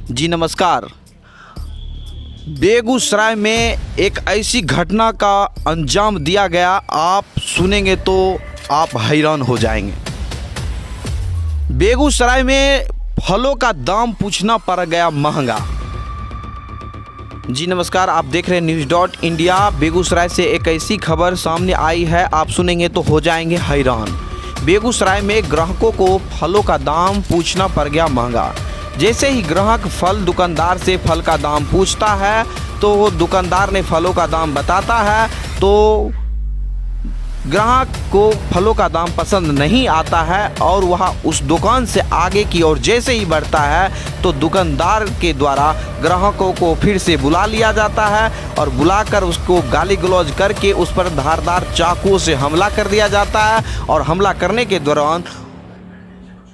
जी नमस्कार। बेगूसराय में एक ऐसी घटना का अंजाम दिया गया, आप सुनेंगे तो आप हैरान हो जाएंगे। बेगूसराय में फलों का दाम पूछना पड़ गया महंगा। जी नमस्कार, आप देख रहे हैं न्यूज़.इंडिया। बेगूसराय से एक ऐसी खबर सामने आई है, आप सुनेंगे तो हो जाएंगे हैरान। बेगूसराय में ग्राहकों को फलों का दाम पूछना पड़ गया महंगा। जैसे ही ग्राहक फल दुकानदार से फल का दाम पूछता है तो वो दुकानदार ने फलों का दाम बताता है, तो ग्राहक को फलों का दाम पसंद नहीं आता है और वह उस दुकान से आगे की ओर जैसे ही बढ़ता है तो दुकानदार के द्वारा ग्राहकों को फिर से बुला लिया जाता है और बुलाकर उसको गाली गलौज करके उस पर धारदार चाकुओं से हमला कर दिया जाता है। और हमला करने के दौरान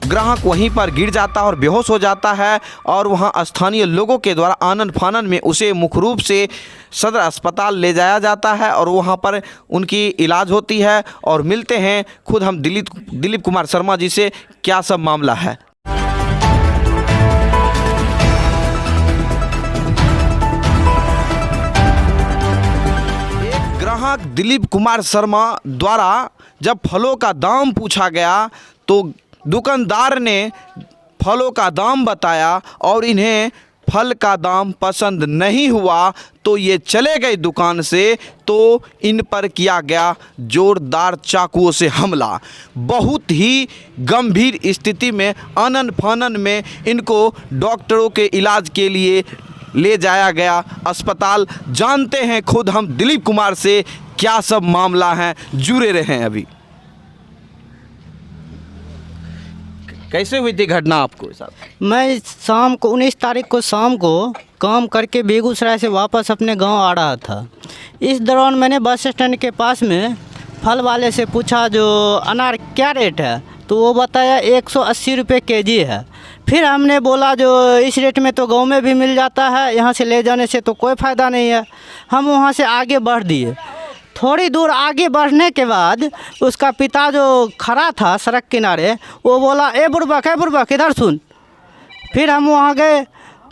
ग्राहक वहीं पर गिर जाता है और बेहोश हो जाता है और वहां स्थानीय लोगों के द्वारा आनन फानन में उसे मुख्य रूप से सदर अस्पताल ले जाया जाता है और वहां पर उनकी इलाज होती है। और मिलते हैं खुद हम दिलीप कुमार शर्मा जी से, क्या सब मामला है। एक ग्राहक दिलीप कुमार शर्मा द्वारा जब फलों का दाम पूछा गया तो दुकानदार ने फलों का दाम बताया और इन्हें फल का दाम पसंद नहीं हुआ तो ये चले गए दुकान से, तो इन पर किया गया जोरदार चाकुओं से हमला। बहुत ही गंभीर स्थिति में आनन फानन में इनको डॉक्टरों के इलाज के लिए ले जाया गया अस्पताल। जानते हैं खुद हम दिलीप कुमार से, क्या सब मामला है, जुड़े रहें अभी। कैसे हुई थी घटना आपको साथ? मैं शाम को 19 तारीख को शाम को काम करके बेगूसराय से वापस अपने गांव आ रहा था। इस दौरान मैंने बस स्टैंड के पास में फल वाले से पूछा जो अनार क्या रेट है, तो वो बताया 180 रुपये केजी है। फिर हमने बोला जो इस रेट में तो गांव में भी मिल जाता है, यहाँ से ले जाने से तो कोई फ़ायदा नहीं है। हम वहाँ से आगे बढ़ दिए। थोड़ी दूर आगे बढ़ने के बाद उसका पिता जो खड़ा था सड़क किनारे, वो बोला ए बुड़बक इधर सुन। फिर हम वहाँ गए,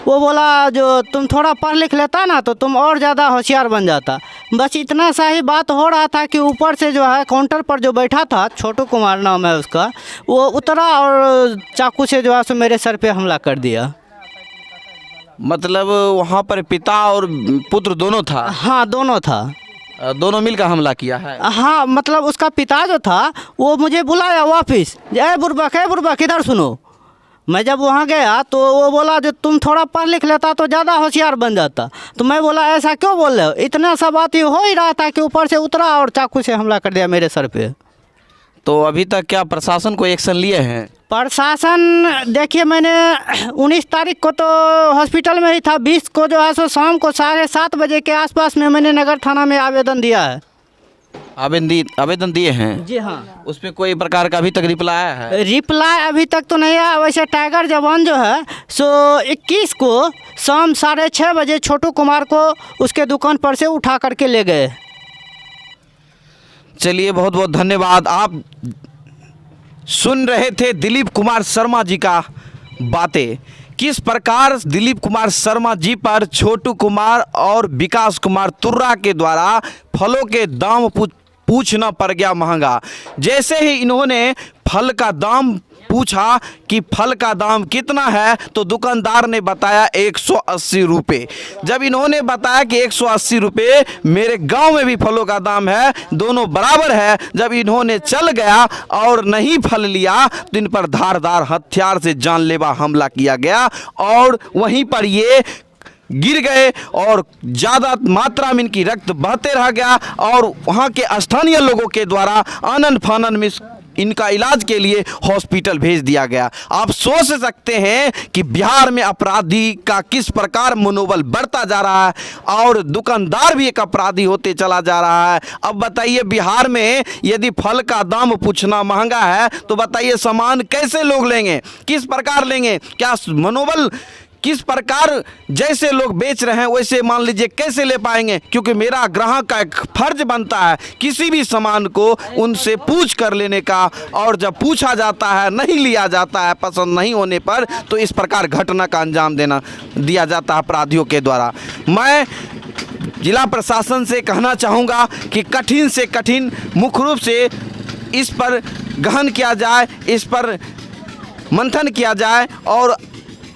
वो बोला जो तुम थोड़ा पढ़ लिख लेता ना तो तुम और ज़्यादा होशियार बन जाता। बस इतना सा ही बात हो रहा था कि ऊपर से जो है काउंटर पर जो बैठा था, छोटू कुमार नाम है उसका, वो उतरा और चाकू से जो है सो मेरे सर पे हमला कर दिया। मतलब वहाँ पर पिता और पुत्र दोनों था? हाँ, दोनों था। दोनों मिलकर हमला किया है? हाँ, मतलब उसका पिता जो था वो मुझे बुलाया वापिस, ए बुड़बक इधर सुनो। मैं जब वहाँ गया तो वो बोला जो तुम थोड़ा पढ़ लिख लेता तो ज़्यादा होशियार बन जाता। तो मैं बोला ऐसा क्यों बोल रहे हो, इतना सा बात ही हो ही रहा था कि ऊपर से उतरा और चाकू से हमला कर दिया मेरे सर पे। तो अभी तक क्या प्रशासन को एक्शन लिए हैं? प्रशासन देखिए, मैंने 19 तारीख को तो हॉस्पिटल में ही था, 20 को जो है सो शाम को 7:30 बजे के आसपास में मैंने नगर थाना में आवेदन दिया है। आवेदन दिए हैं? जी हाँ। उस पर कोई प्रकार का अभी तक रिप्लाई आया है? रिप्लाई अभी तक तो नहीं आया। वैसे टाइगर जवान जो है सो 21 को शाम 6:30 बजे छोटू कुमार को उसके दुकान पर से उठा करके ले गए। चलिए, बहुत बहुत धन्यवाद। आप सुन रहे थे दिलीप कुमार शर्मा जी का बातें, किस प्रकार दिलीप कुमार शर्मा जी पर छोटू कुमार और विकास कुमार तुर्रा के द्वारा फलों के दाम पूछना पड़ गया महंगा। जैसे ही इन्होंने फल का दाम पूछा कि फल का दाम कितना है तो दुकानदार ने बताया 180 रुपये। जब इन्होंने बताया कि 180 रुपये मेरे गांव में भी फलों का दाम है, दोनों बराबर है, जब इन्होंने चल गया और नहीं फल लिया तो इन पर धारदार हथियार से जानलेवा हमला किया गया और वहीं पर ये गिर गए और ज़्यादा मात्रा में इनकी रक्त बहते रह गया और वहाँ के स्थानीय लोगों के द्वारा आनन फानन में इनका इलाज के लिए हॉस्पिटल भेज दिया गया। आप सोच सकते हैं कि बिहार में अपराधी का किस प्रकार मनोबल बढ़ता जा रहा है और दुकानदार भी एक अपराधी होते चला जा रहा है। अब बताइए, बिहार में यदि फल का दाम पूछना महंगा है तो बताइए सामान कैसे लोग लेंगे, किस प्रकार लेंगे? क्या मनोबल किस प्रकार जैसे लोग बेच रहे हैं वैसे मान लीजिए कैसे ले पाएंगे, क्योंकि मेरा ग्राहक का एक फर्ज बनता है किसी भी सामान को उनसे पूछ कर लेने का, और जब पूछा जाता है नहीं लिया जाता है पसंद नहीं होने पर तो इस प्रकार घटना का अंजाम दिया जाता है अपराधियों के द्वारा। मैं जिला प्रशासन से कहना चाहूँगा कि कठिन से कठिन मुख्य रूप से इस पर गहन किया जाए, इस पर मंथन किया जाए और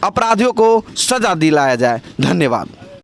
अपराधियों को सज़ा दिलाया जाए। धन्यवाद।